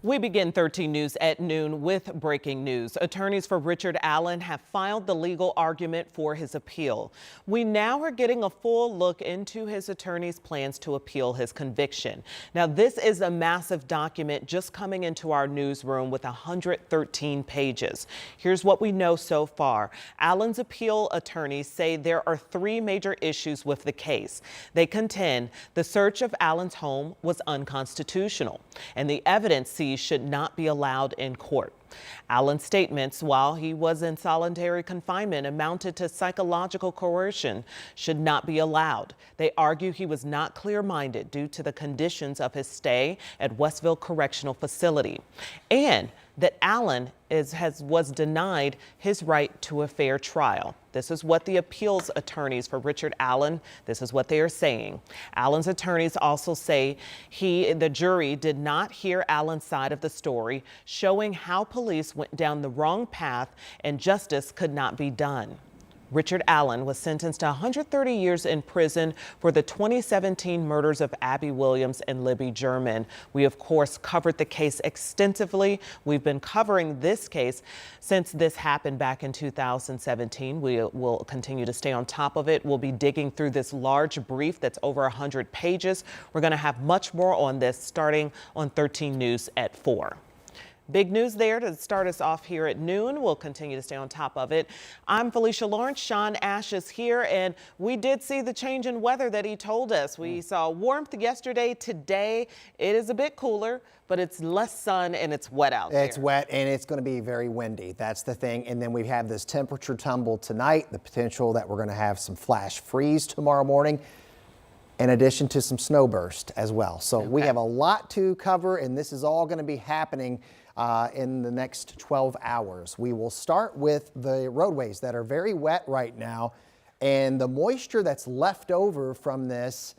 We begin 13 News at noon with breaking news. Attorneys for Richard Allen have filed the legal argument for his appeal. We now are getting a full look into his attorney's plans to appeal his conviction. Now, this is a massive document just coming into our newsroom with 113 pages. Here's what we know so far. Allen's appeal attorneys say there are three major issues with the case. They contend the search of Allen's home was unconstitutional, and the evidence seized should not be allowed in court. Allen's statements while he was in solitary confinement amounted to psychological coercion should not be allowed. They argue he was not clear-minded due to the conditions of his stay at Westville Correctional Facility, and that Allen was denied his right to a fair trial. This is what the appeals attorneys for Richard Allen, this is what they are saying. Allen's attorneys also say the jury did not hear Allen's side of the story, showing how police went down the wrong path and justice could not be done. Richard Allen was sentenced to 130 years in prison for the 2017 murders of Abby Williams and Libby German. We, of course, covered the case extensively. We've been covering this case since this happened back in 2017. We will continue to stay on top of it. We'll be digging through this large brief that's over 100 pages. We're going to have much more on this starting on 13 News at 4. Big news there to start us off here at noon. We'll continue to stay on top of it. I'm Felicia Lawrence. Sean Ash is here, and we did see the change in weather that he told us. We saw warmth yesterday. Today, it is a bit cooler, but it's less sun and it's wet out there. It's wet and it's going to be very windy. That's the thing. And then we have this temperature tumble tonight, the potential that we're going to have some flash freeze tomorrow morning, in addition to some snow burst as well. So we have a lot to cover, and this is all going to be happening in the next 12 hours. We will start with the roadways that are very wet right now, and the moisture that's left over from this,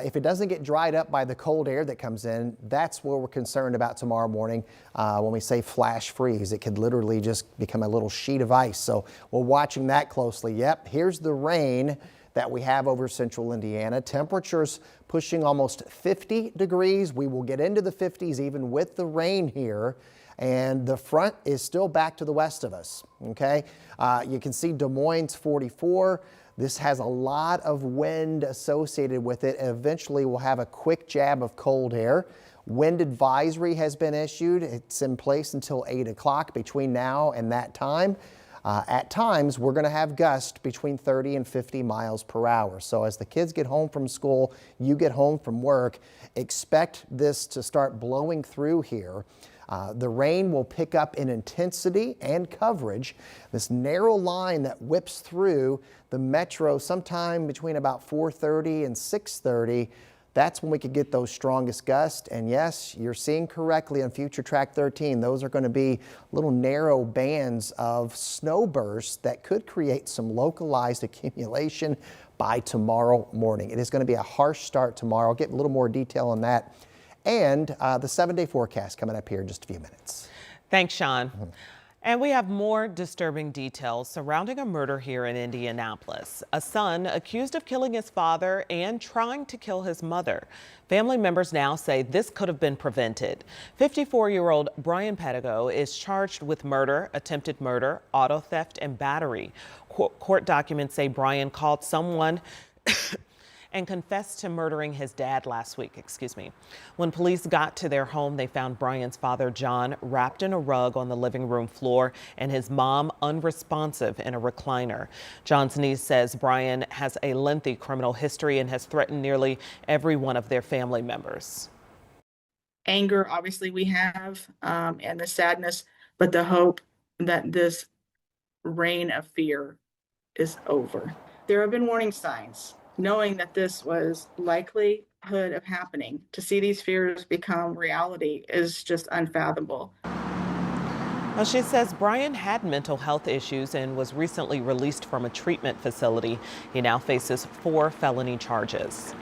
if it doesn't get dried up by the cold air that comes in, that's what we're concerned about tomorrow morning. When we say flash freeze, it could literally just become a little sheet of ice. So we're watching that closely. Yep, here's the rain that we have over central Indiana. Temperatures pushing almost 50 degrees. We will get into the 50s even with the rain here. And the front is still back to the west of us, okay? You can see Des Moines 44. This has a lot of wind associated with it. Eventually, we'll have a quick jab of cold air. Wind advisory has been issued. It's in place until 8 o'clock between now and that time. At times, we're going to have gusts between 30 and 50 miles per hour. So as the kids get home from school, you get home from work, expect this to start blowing through here. The rain will pick up in intensity and coverage. This narrow line that whips through the metro sometime between about 4:30 and 6:30, that's when we could get those strongest gusts. And yes, you're seeing correctly on Future Track 13, those are going to be little narrow bands of snow bursts that could create some localized accumulation by tomorrow morning. It is going to be a harsh start tomorrow. I'll get a little more detail on that. And the 7-day forecast coming up here in just a few minutes. Thanks, Sean. And we have more disturbing details surrounding a murder here in Indianapolis. A son accused of killing his father and trying to kill his mother. Family members now say this could have been prevented. 54-year-old Brian Pedigo is charged with murder, attempted murder, auto theft, and battery. Court documents say Brian called someone and confessed to murdering his dad last week, When police got to their home, they found Brian's father, John, wrapped in a rug on the living room floor and his mom unresponsive in a recliner. John's niece says Brian has a lengthy criminal history and has threatened nearly every one of their family members. Anger, obviously, we have, and the sadness, but the hope that this reign of fear is over. There have been warning signs. Knowing that this was likelihood of happening, to see these fears become reality is just unfathomable. Well, she says Brian had mental health issues and was recently released from a treatment facility. He now faces 4 felony charges.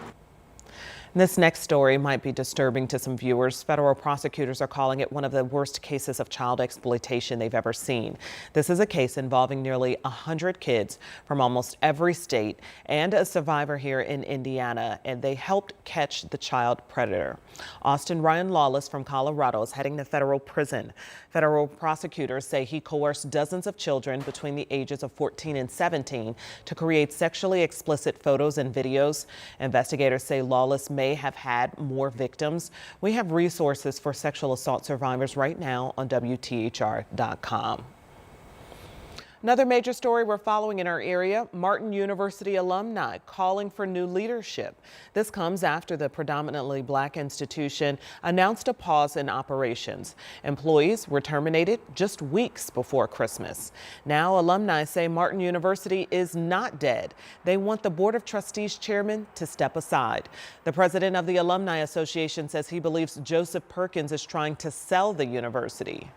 This next story might be disturbing to some viewers. Federal prosecutors are calling it one of the worst cases of child exploitation they've ever seen. This is a case involving nearly 100 kids from almost every state and a survivor here in Indiana, and they helped catch the child predator. Austin Ryan Lawless from Colorado is heading to federal prison. Federal prosecutors say he coerced dozens of children between the ages of 14 and 17 to create sexually explicit photos and videos. Investigators say Lawless may have had more victims. We have resources for sexual assault survivors right now on WTHR.com. Another major story we're following in our area, Martin University alumni calling for new leadership. This comes after the predominantly black institution announced a pause in operations. Employees were terminated just weeks before Christmas. Now alumni say Martin University is not dead. They want the Board of Trustees chairman to step aside. The president of the Alumni Association says he believes Joseph Perkins is trying to sell the university.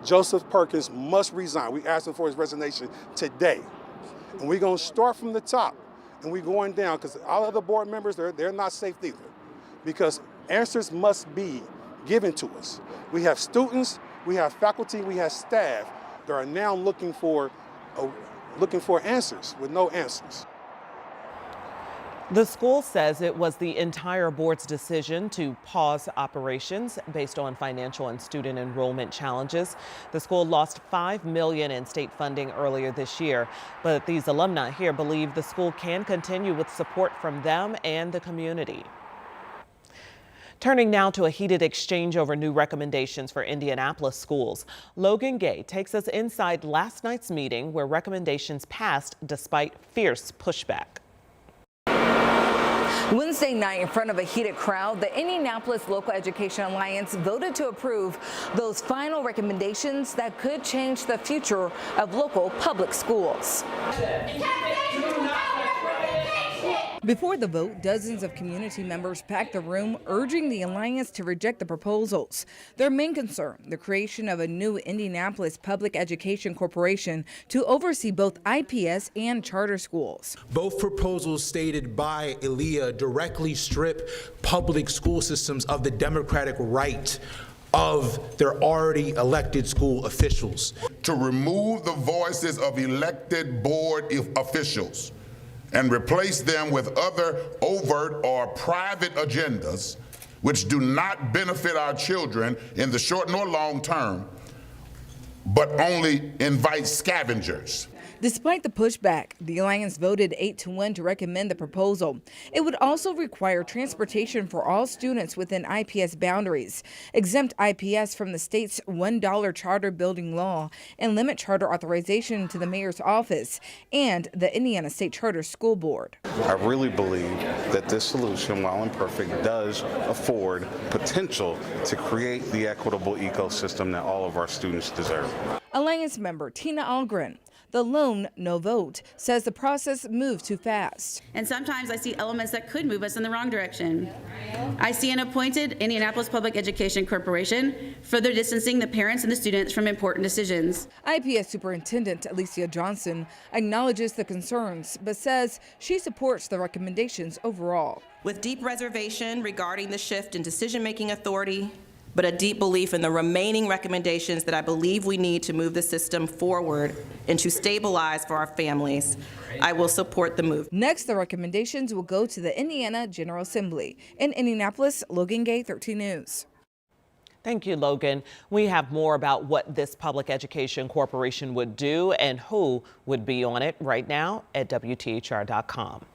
Joseph Perkins must resign. We asked him for his resignation today. And we're going to start from the top. And we're going down because all other board members, they're not safe either. Because answers must be given to us. We have students, we have faculty, we have staff that are now looking for answers with no answers. The school says it was the entire board's decision to pause operations based on financial and student enrollment challenges. The school lost $5 million in state funding earlier this year, but these alumni here believe the school can continue with support from them and the community. Turning now to a heated exchange over new recommendations for Indianapolis schools. Logan Gay takes us inside last night's meeting where recommendations passed despite fierce pushback. Wednesday night, in front of a heated crowd, the Indianapolis Local Education Alliance voted to approve those final recommendations that could change the future of local public schools. Before the vote, dozens of community members packed the room, urging the alliance to reject the proposals. Their main concern, the creation of a new Indianapolis Public Education Corporation to oversee both IPS and charter schools. Both proposals stated by ELIA directly strip public school systems of the democratic right of their already elected school officials. To remove the voices of elected board officials and replace them with other overt or private agendas which do not benefit our children in the short nor long term, but only invite scavengers. Despite the pushback, the alliance voted 8-1 to recommend the proposal. It would also require transportation for all students within IPS boundaries, exempt IPS from the state's $1 charter building law, and limit charter authorization to the mayor's office and the Indiana State Charter School Board. I really believe that this solution, while imperfect, does afford potential to create the equitable ecosystem that all of our students deserve. Alliance member Tina Algren, the lone no vote, says the process moved too fast. And sometimes I see elements that could move us in the wrong direction. I see an appointed Indianapolis Public Education Corporation further distancing the parents and the students from important decisions. IPS Superintendent Alicia Johnson acknowledges the concerns, but says she supports the recommendations overall. With deep reservation regarding the shift in decision-making authority, but a deep belief in the remaining recommendations that I believe we need to move the system forward and to stabilize for our families, I will support the move. Next, the recommendations will go to the Indiana General Assembly. In Indianapolis, Logan Gay, 13 News. Thank you, Logan. We have more about what this public education corporation would do and who would be on it right now at WTHR.com.